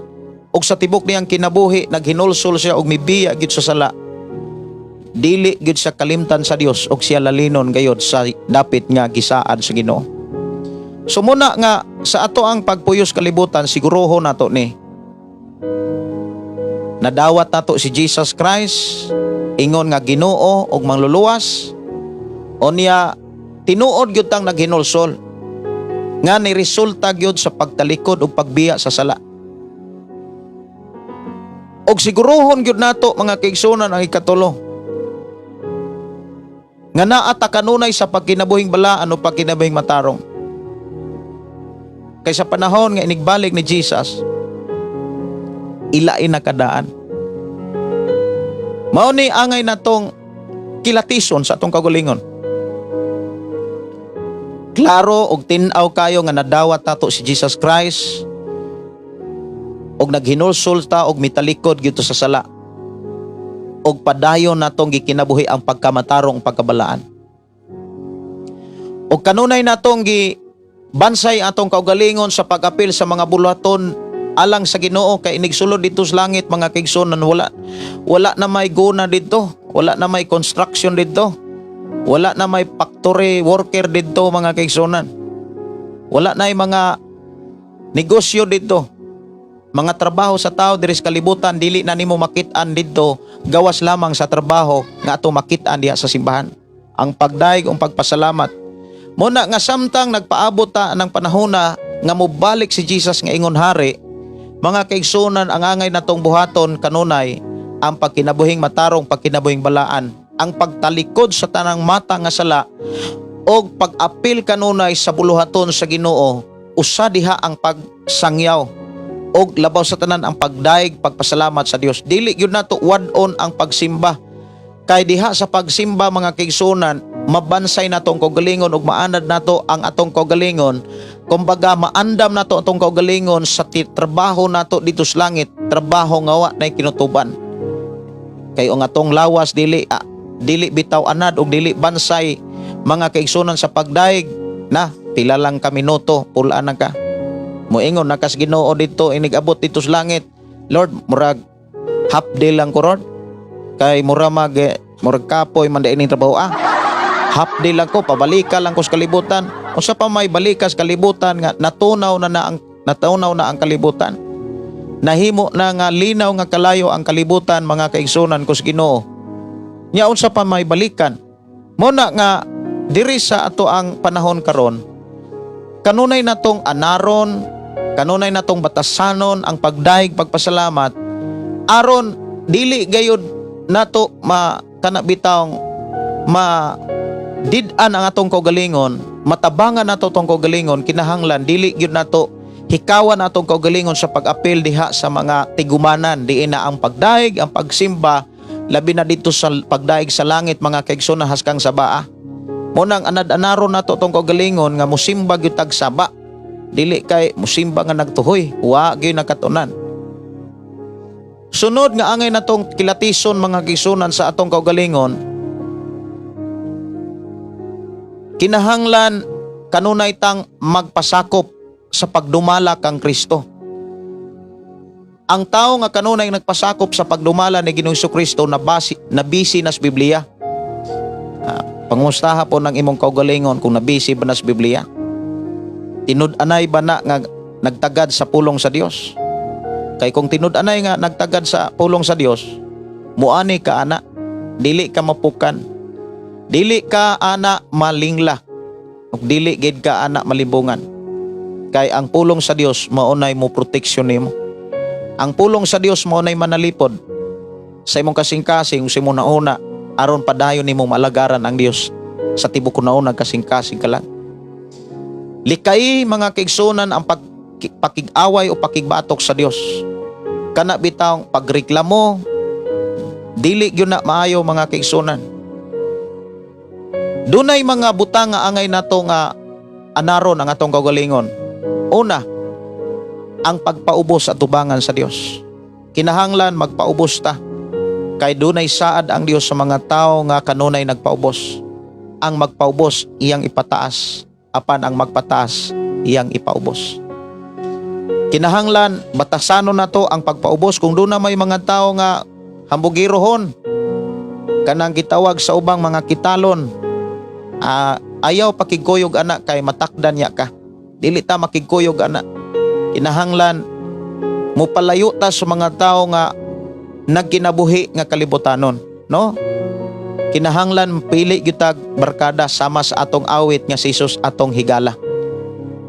[SPEAKER 4] og sa tibok niyang kinabuhi naghinulsol siya og mibiya gid sa sala, dili gid siya kalimtan sa Dios og siya lalinon gayod sa dapit nga gisaad sa Ginoo. So muna nga sa ato ang pagpuyos kalibutan, siguroho nato ni nadawat nato si Jesus Christ, ingon nga Ginoo og mangluluwas, o niya tinuod gyud tang naghinulsol nga ni resulta gyud sa pagtalikod ug pagbiya sa sala. Og sigurohon gyud nato mga kaigsunan ang ikatulo, nga naa ta kanunay sa pagkinabuhing balaan o pagkinabuhing matarong. Kay sa panahon nga inigbalik ni Jesus, ilain na kadaan. Mao ni angay natong kilatison sa atong kagalingon. Klaro og tin-aw kayo nga nadawat nato si Jesus Christ og naghinulsol ta og mitalikod gyud sa sala, og padayon natong gikinabuhi ang pagkamatarong pagkabalaan. Og kanunay natong gibansay atong kaugalingon sa pag-apil sa mga bulaton alang sa Ginoo, kay inigsulod dito sa langit mga kaigsunan, wala na may guna dito, wala na may construction dito, wala na may factory worker dito mga kaigsunan, wala na mga negosyo dito, mga trabaho sa tao diri sa kalibutan dili na nimo makit-an dito, gawas lamang sa trabaho nga ato makit-an diha sa simbahan. Ang pagdaig ug pagpasalamat muna nga samtang nagpaabot ta ng panahona nga mobalik si Jesus nga ingon hari, mga kaigsunan, ang angay natong buhaton kanunay ang pagkinabuhing matarong, pagkinabuhing balaan, ang pagtalikod sa tanang mata nga sala og pag-apil kanunay sa buluhaton sa Ginoo, usa diha ang pagsangyaw og labaw sa tanan ang pagdaig, pagpasalamat sa Dios. Dili gyud nato wadon ang pagsimba, kay diha sa pagsimba mga kaigsunan mabansay nato ang kaugalingon ug maanad nato ang atong kaugalingon. Kumbaga maandam nato atong kaugalingon sa trabaho nato dito sa langit, trabaho nga wa nay kinutuban. Kay ang atong lawas dili bitaw anad ug dili bansay mga kaigsunan sa pagdaig na pila lang ka minuto pulaan na ka. Moingon na kas Ginoo dito inigabot dito sa langit, Lord, murag half day lang ko Lord, kay murag kapoy man ining trabaho half day lang ko, pabalika lang ko sa kalibutan. Unsa pa may balikas kalibutan nga natunaw na ang kalibutan. Nahimo na nga linaw nga kalayo ang kalibutan mga kaigsunan ko sa Ginoo. Nya unsa pa may balikan. Muna nga diri sa ato ang panahon karon, kanunay natong anaron, kanunay natong batasanon ang pagdaig, pagpasalamat aron dili gayud nato kanabitawng did-an ang atong kaugalingon, matabangan nato tong kaugalingon, kinahanglan dili gyud nato hikawan atong kaugalingon sa pag-apil diha sa mga tigumanan, diin na ang pagdaig, ang pagsimba, labi na dito sa pagdaig sa langit mga kaigsunan haskang sa baa. Munang anad-anaron nato tong kaugalingon nga musimba gyud tag saba, dili kay musimba nga nagtuhoy, wa gyud nakatunan. Sunod nga angay natong kilatison mga kaigsunan sa atong kaugalingon, kinahanglan kanunay tang magpasakop sa pagdumala kang Kristo. Ang tao nga kanunay nagpasakop sa pagdumala ni Ginoong Kristo nabisi nas Biblia. Pangustaha po ng imong kaugalingon kung nabisi ba nas Biblia. Tinud-anay ba na nga nagtagad sa pulong sa Dios? Kay kung tinud-anay nga nagtagad sa pulong sa Dios, muani ka ana, dili ka mapukan. Dili ka ana malingla, ug dili gid ka ana malibungan. Kay ang pulong sa Dios maunay mo proteksyon nimo. Ang pulong sa Dios maunay manalipod sa imong kasing-kasing sa imong nauna aron padayon nimo malagaran ang Dios sa tibok nauna kasing-kasing ka lang. Likay mga kaigsunan ang pakig-away o pakigbatok sa Dios. Kana bitawng pagreklamo, dili gyud na maayo mga kaigsunan. Dunay mga butang nga angay nato nga anaron ang atong kaugalingon. Una, ang pagpaubos at tubangan sa Dios. Kinahanglan magpaubos ta. Kay dunay saad ang Dios sa mga tao nga kanunay nagpaubos. Ang magpaubos iyang ipataas, apan ang magpataas iyang ipaubos. Kinahanglan batasanon nato ang pagpaubos kung doon na may mga tao nga hambugirohon, kanang gitawag sa ubang mga kitalon, ayaw pakigkuyog ana kay matakdan niya ka. Dili ta makigkuyog ana. Kinahanglan mupalayo ta sa mga tao nga nagkinabuhi nga kalibutanon, no? Kinahanglan pili gyud barkada sama sa atong awit nga si Jesus atong higala.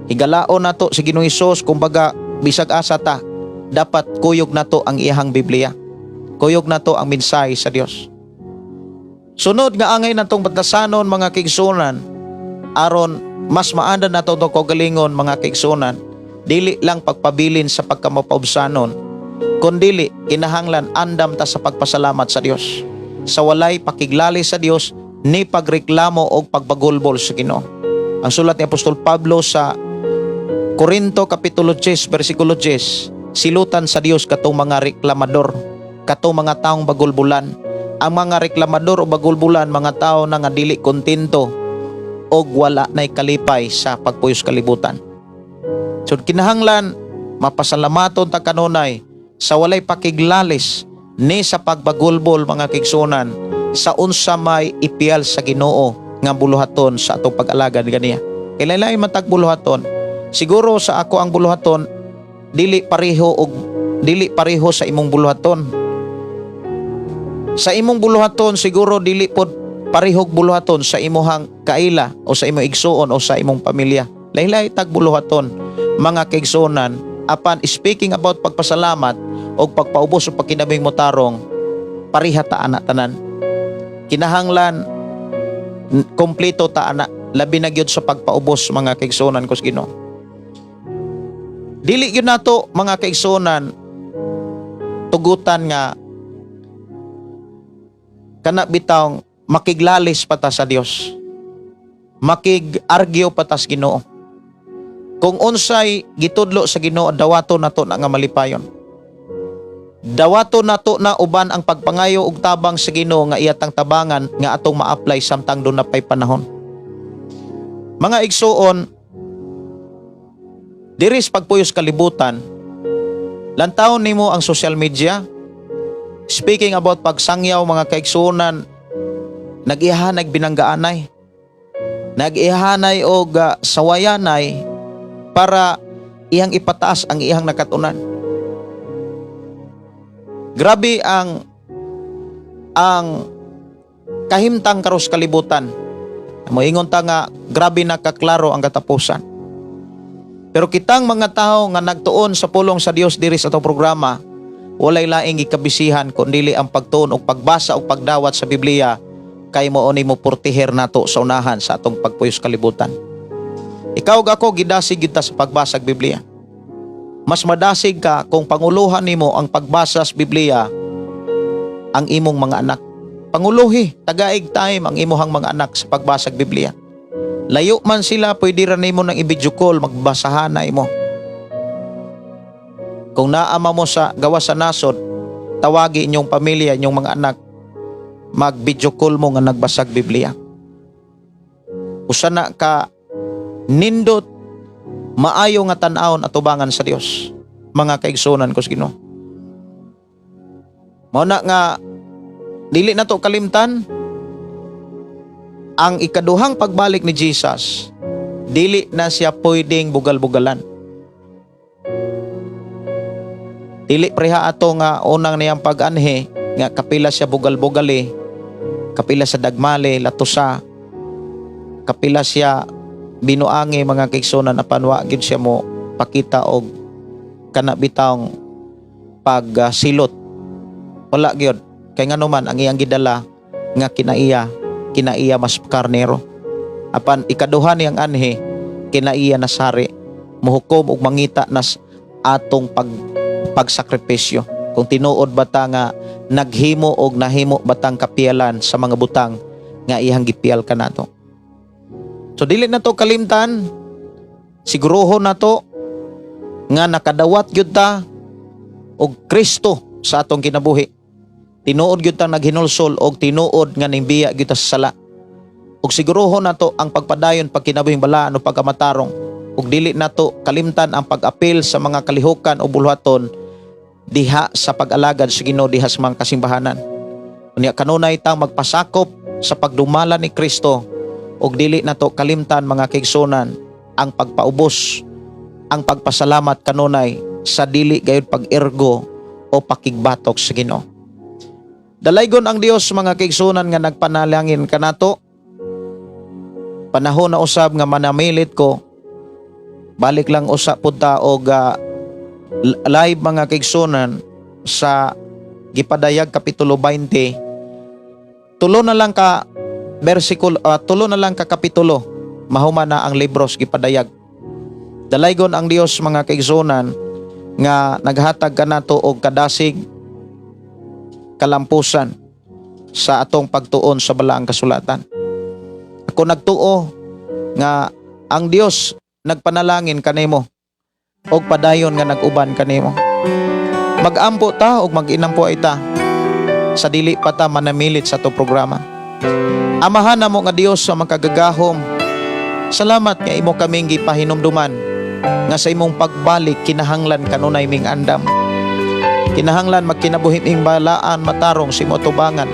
[SPEAKER 4] Higalaon nato si Ginoong Hesus, kumbaga bisag asa ta, dapat kuyog nato ang iyang Biblia. Kuyog nato ang mensahe sa Dios. Sunod nga angay natong batasanon mga kaigsunan, aron mas maandan nato tong kaugalingon mga kaigsunan, dili lang pagpabilin sa pagkamapaubsanon, kundili kinahanglan andam ta sa pagpasalamat sa Dios. Sa walay pakiglali sa Dios ni pagreklamo o pagbagulbol sa Ginoo. Ang sulat ni Apostol Pablo sa Korinto kapitulo 10 bersikulo 10, silutan sa Dios katong mga reklamador, katong mga taong bagulbulan. Ang mga reklamador o bagulbulan, mga tao na nga dili kontento o wala na'y kalipay sa pagpuyos kalibutan. So kinahanglan mapasalamaton ta kanunay sa walay pakiglalis ni sa pagbagulbol mga kigsunan sa unsa may ipiyal sa Ginoo nga buluhaton sa atong pag-alagad ganiya. Kailangan matag buluhaton. Siguro sa ako ang buluhaton dili pareho sa imong buluhaton. Sa imong buluhaton siguro dili pod parehog buluhaton sa imuhang kaila o sa imong igsuon o sa imong pamilya. Laylay tag buluhaton mga kaigsunan. Apan speaking about pagpasalamat o pagpaubos o pagkinabing motarong, pariha ta ana tanan. Kinahanglan kompleto ta ana, labi na gyud sa pagpaubos mga kaigsunan kus Ginoo. Dili gyud nato mga kaigsunan tugutan nga kana bitawng makiglalis pa ta sa Dios, makig-argyo pa ta sa Ginoo. Kung unsay gitudlo sa Ginoo, dawato nato na nga malipayon. Dawato nato na uban ang pagpangayo ug tabang sa Ginoo nga iyatang tabangan nga atong ma-apply samtang doon na pay panahon. Mga igsuon, diris pagpuyos kalibutan, lantawon nimo ang social media. Speaking about pagsangyaw mga kaigsunan, nag-ihanay binanggaanay, nag-ihanay og sawayanay para iyang ipataas ang iyang nakatunan. Grabe ang kahimtang karos kalibutan. Moingon ta nga grabe na kaklaro ang katapusan. Pero kitang mga tao nga nagtuon sa pulong sa Dios diri sa atong programa, walay laing ikabisihan kundi ang pagtuon og pagbasa og pagdawat sa Biblia kay mao ni mo portiher nato sa unahan sa atong pagpuyos kalibutan. Ikaw ug ako gidasig kita sa pagbasa sa Biblia. Mas madasig ka kung panguluhan nimo ang pagbasa sa Biblia ang imong mga anak. Panguluhi, tagaig time ang imuhang mga anak sa pagbasa sa Biblia. Layo man sila, pwede ra nimo nang i-video call, magbasahan na imo. Kung naama mo sa gawa sa nasod, tawagi inyong pamilya, inyong mga anak, mag-video call mo nga nagbasag Biblia. Usa na ka nindot maayo nga tan-awon at tubangan sa Dios, mga kaigsunan ko sa Ginoo. Mao na nga dili nato kalimtan ang ikaduhang pagbalik ni Jesus, dili na siya pwedeng bugal-bugalan. Dili preha ato nga unang niyang pag-anhi nga kapila siya bugal-bugali, kapila sa dagmali, latusa, kapila siya binuangi mga kaigsunan apan wa gid siya mo pakita og kana bitawng pagsilot. Wala gyud kay ngano man ang iyang gidala nga kinaiya mas karnero. Apan ikaduha niyang anhi kinaiya na sari, muhukom ug mangita nas atong pagsakripisyo. Kung tinuod bata nga naghimo og nahimo batang kapialan sa mga butang nga iyang gipial ka nato. So dili na to kalimtan, siguruhon na to nga nakadawat gyud ta og Kristo sa atong kinabuhi. Tinuod gyud ta naghinulsol og tinuod nga nimbiya gyud ta sa sala. Ug siguruhon na to ang pagpadayon pagkinabuhing balaan o pagkamatarong. Ug dili na to kalimtan ang pag-apil sa mga kalihukan o bulhaton diha sa pag-alagad sa Ginoo diha sa mga kasimbahanan. Unya kanunay tang magpasakop sa pagdumala ni Kristo ug dili na to kalimtan mga kaigsunan ang pagpaubos, ang pagpasalamat kanunay sa dili gayud pag-ergo o pakigbatok sa Ginoo. Dalaygon ang Dios mga kaigsunan nga nagpanalangin kanato. Panahon na usab nga manamilit ko, balik lang usab pud ta og live mga kaigsunan sa Gipadayag kapitulo 20. Tulo na lang ka kapitulo mahuman na ang libros Gipadayag. Dalaygon ang Dios mga kaigsunan nga naghatag kanato og kadasig kalampusan sa atong pagtuon sa balaang kasulatan. Ako nagtuo nga ang Dios nagpanalangin kanimo og padayon nga naguban kanimo. Magampo ta og mag-inampo ay ta sa dili pa ta manamilit sa to programa. Amahan namo nga Dios sa makagagahom. Salamat nga imo kaming gipahinumduman nga sa imong pagbalik kinahanglan kanunay ming andam. Kinahanglan magkinabuhim ing balaan matarong sa imo tubangan.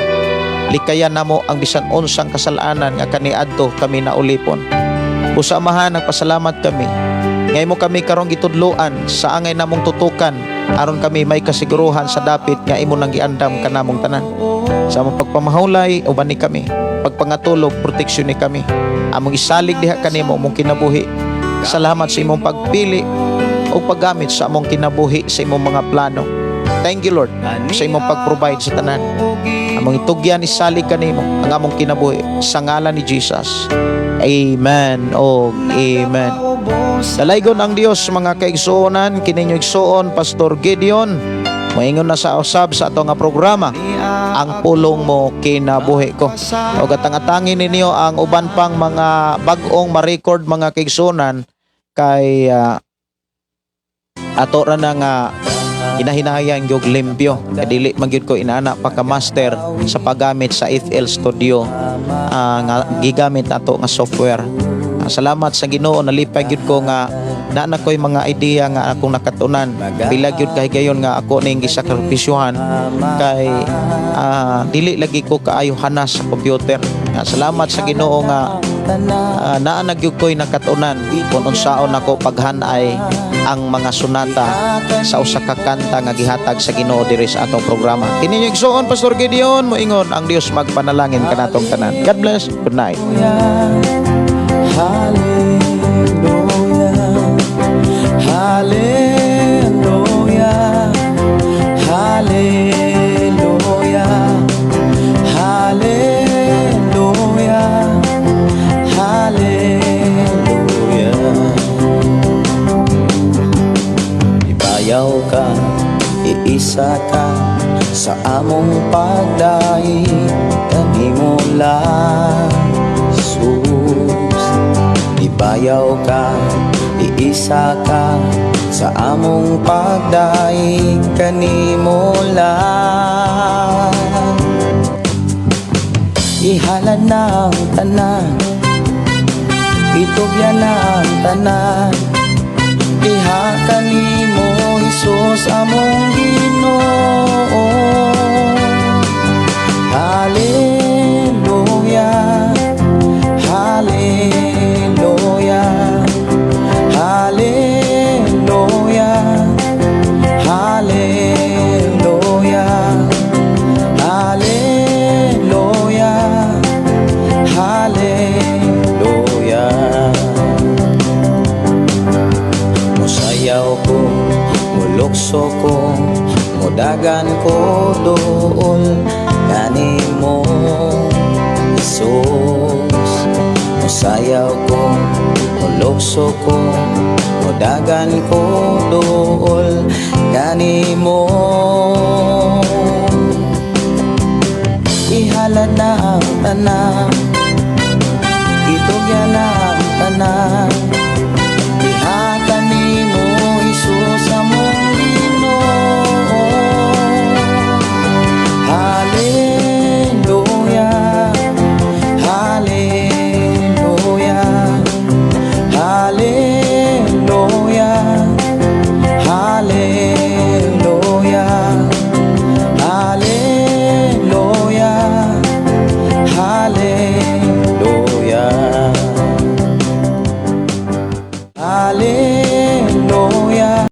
[SPEAKER 4] Likayan namo ang bisan unsang kasalanan nga kaniadto kami naulipon. Busa amahan nagpasalamat kami. Ngay mo kami karong gitudloan sa angay namong tutukan aron kami may kasiguruhan sa dapit nga imo nang giandam kanamong tanan. Sa among pagpamahulay uban ni kami, pagpangatulog proteksyon ni kami. Among isalig diha kanimo among kinabuhi. Salamat sa imong pagpili o paggamit sa among kinabuhi sa imong mga plano. Thank you Lord sa imong pag-provide sa tanan. Among itugyan isalig kanimo ang among kinabuhi sa ngalan ni Jesus. Amen o amen. Dalaygon ang Dios mga kaigsuonan, kininyo igsuon Pastor Gideon. Moingon na sa usab sa ato nga programa, ang pulong mo kinabuhi ko. O gatang-atangin ninyo ang uban pang mga bag-ong ma-record mga kaigsuonan kay ato ra na nga inahinahayang yung limpyo. Kadili magyud ko inaana pagka-master sa paggamit sa FL Studio nga gigamit nato nga software. Salamat sa Ginoo nalipay gyud ko nga na ko'y mga idea nga akong nakatunan. Bilag gyud kay gayon nga ako ning gisakripisyohan kay dili lagi ko kaayo hanas sa computer. Salamat sa Ginoo nga naa nagyud ko'y nakatunan kung unsaon ako paghanay ang mga sunata sa usa ka kanta nga gihatag sa Ginoo diri sa atong programa. Kini igsuon Pastor Gideon moingon ang Dios magpanalangin kanatong tanan. God bless. Good night.
[SPEAKER 5] Hallelujah, hallelujah, hallelujah, hallelujah, hallelujah. Ibayaw ka, iisa ka sa among pagdaig, kanimo lang Jesus. Ibayaw ka, iisa ka sa among pagdaig, kanimo lang. Ihalad na ang tanan, itugyan na ang tanan, iha kanimo Jesus among Ginoo. Hallelujah, hallelujah, hallelujah, hallelujah, hallelujah, hallelujah. Musayaw ko, mulukso ko, mudagan ko doon kanimo Jesus. Musayaw ko, mulukso ko, mudagan ko dool. Gani mo